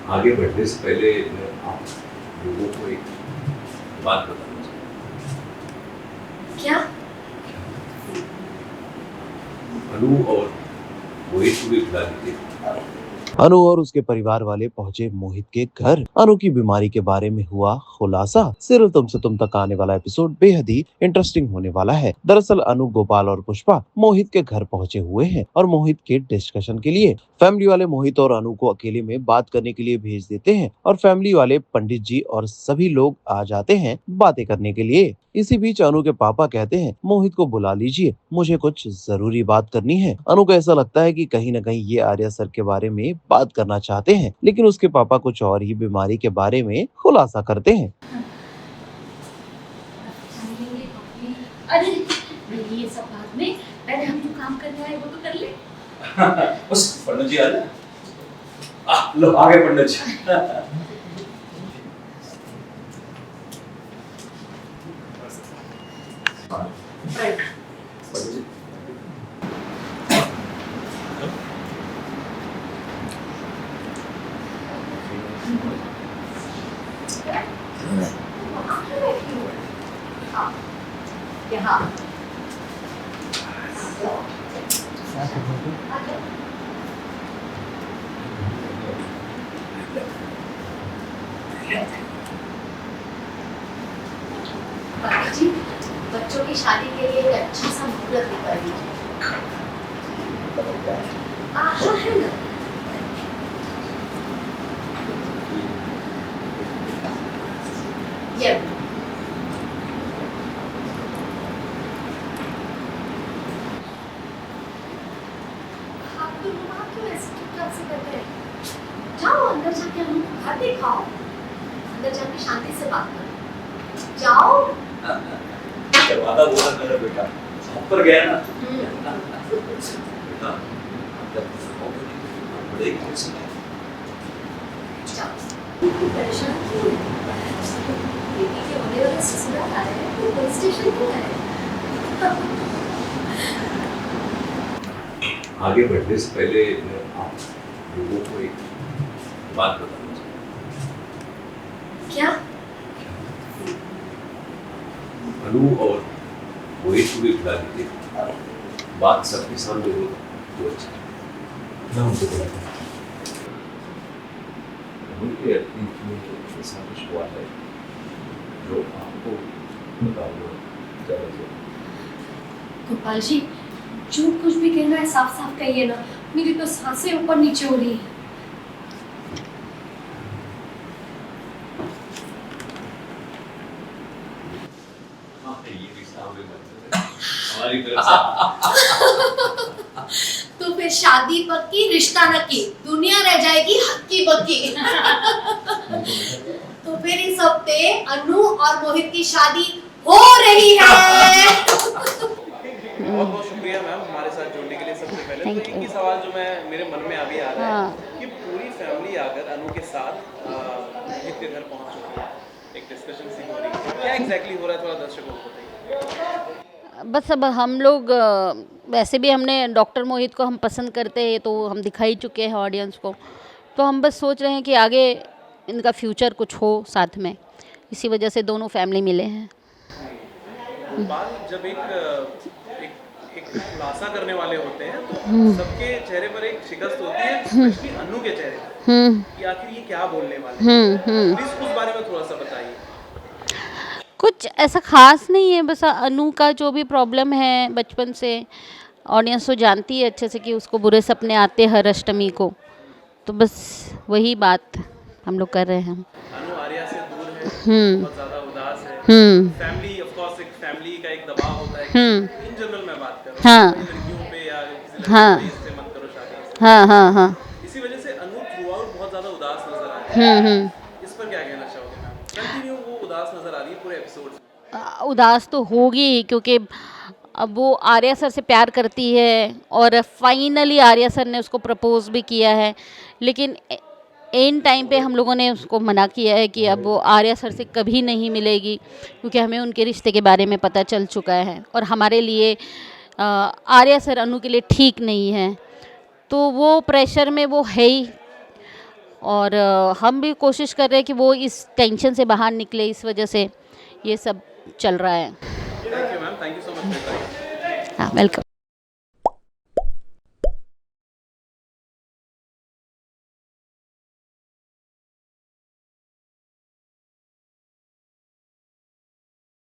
आगे बढ़ने से पहले मैं आप लोगों को एक बात बताना चाहूँगा। क्या? अनु और मोहित को भी बुला लीजिए। अनु और उसके परिवार वाले पहुंचे मोहित के घर। अनु की बीमारी के बारे में हुआ खुलासा। सिर्फ तुमसे तुम तक आने वाला एपिसोड बेहद ही इंटरेस्टिंग होने वाला है। दरअसल अनु, गोपाल और पुष्पा मोहित के घर पहुंचे हुए हैं और मोहित के डिस्कशन के लिए। फैमिली वाले मोहित और अनु को अकेले में बात करने के लिए भेज देते हैं और फैमिली वाले पंडित जी और सभी लोग आ जाते हैं बातें करने के लिए। इसी बीच अनु के पापा कहते हैं मोहित को बुला लीजिए, मुझे कुछ जरूरी बात करनी है। अनु को ऐसा लगता है कि कहीं न कहीं ये आर्या सर के बारे में बात करना चाहते हैं, लेकिन उसके पापा कुछ और ही बीमारी के बारे में खुलासा करते हैं। अरे नहीं, ये सब बाद में, पहले हम जो काम करने आए वो तो कर ले। बस पंडित जी आ जाए। लो आ गए पंडित जी। पंडित जी यहाँ जी, बच्चों की शादी के लिए एक अच्छा सा मुहूर्त निकाल लीजिए। है ना? ये आप तो क्यों ऐसे चुपचाप से करते हैं? जाओ अंदर जाके हम घर दिखाओ, अंदर जाके शांति से बात करो। जाओ। दरवाजा बोला मेरा बेटा ऊपर गया ना। बेटा बड़े कैसे जाओ। परेशान क्यों है? बेटी के होने वाले ससुराल आ रहे हैं, तो पुलिस स्टेशन क्यों आए? आगे बढ़ने से पहले मैं आप लोगों को एक बात बताना चाहूँगा। क्या? अनु और मोहित को भी बुला लीजिए। बात सबके सामने हो तो अच्छा है। ना उनको बुला उनके ऐसा कुछ हुआ है जो आपको बताना ज़्यादा जरूरी। गोपाल जी, झूठ कुछ भी कहना है साफ साफ कहिए ना, मेरी तो सांसें ऊपर नीचे हो रही है। हमारी तरफ से तो फिर शादी पक्की, रिश्ता नक्की, दुनिया रह जाएगी हक्की बक्की। तो फिर इस हफ्ते अनु और मोहित की शादी हो रही है। बहुत बहुत शुक्रिया मैम हमारे साथ जुड़ने के लिए। सबसे पहले तो एक ही सवाल जो मैं मेरे मन में अभी आ रहा है कि पूरी फैमिली आकर अनु के साथ मोहित के घर पहुंच चुकी है, एक डिस्कशन सी हो रही है, क्या एग्जैक्टली हो रहा है थोड़ा दर्शकों को बताइए। बस अब हम लोग वैसे भी हमने डॉक्टर मोहित को हम पसंद करते हैं, तो हम दिखा ही चुके हैं ऑडियंस को, तो हम बस सोच रहे हैं कि आगे इनका फ्यूचर कुछ हो साथ में, इसी वजह से दोनों फैमिली मिले हैं। बात जब एक खुलासा करने वाले होते हैं तो सबके चेहरे पर एक शिकस्त होती है, स्पेशली अनु के चेहरे पर, कि आखिर ये क्या बोलने वाले हैं। प्लीज उस बारे में थोड़ा सा बताइए। कुछ ऐसा खास नहीं है, बस अनु का जो भी प्रॉब्लम है बचपन से ऑडियंस तो जानती है अच्छे से कि उसको बुरे सपने आते हैं हर अष्टमी को, तो बस वही बात हम लोग कर रहे हैं। अनु आर्या से दूर है, बहुत ज़्यादा उदास है। फैमिली ऑफ कोर्स एक फैमिली का एक दबाव होता है, इन जनरल मैं बात कर रहा हूँ, लड़कियों पे या किसी लड़के पे इससे मत करो शादी। इसी वजह से अनु थ्रू आउट बहुत ज़्यादा उदास नजर आ रही है। इस पर क्या कहना चाहोगे मैम? कंटिन्यू वो उदास नजर आ रही है पूरे एपिसोड में। उदास तो होगी ही, क्योंकि अब वो आर्या सर से प्यार करती है और फाइनली आर्या सर ने उसको प्रपोज भी किया है, लेकिन एन टाइम पे हम लोगों ने उसको मना किया है कि अब वो आर्या सर से कभी नहीं मिलेगी, क्योंकि हमें उनके रिश्ते के बारे में पता चल चुका है और हमारे लिए आर्या सर अनु के लिए ठीक नहीं है, तो वो प्रेशर में वो है ही। और हम भी कोशिश कर रहे हैं कि वो इस टेंशन से बाहर निकले, इस वजह से ये सब चल रहा है। Thank you ma'am, thank you so much. हाँ, वेलकम।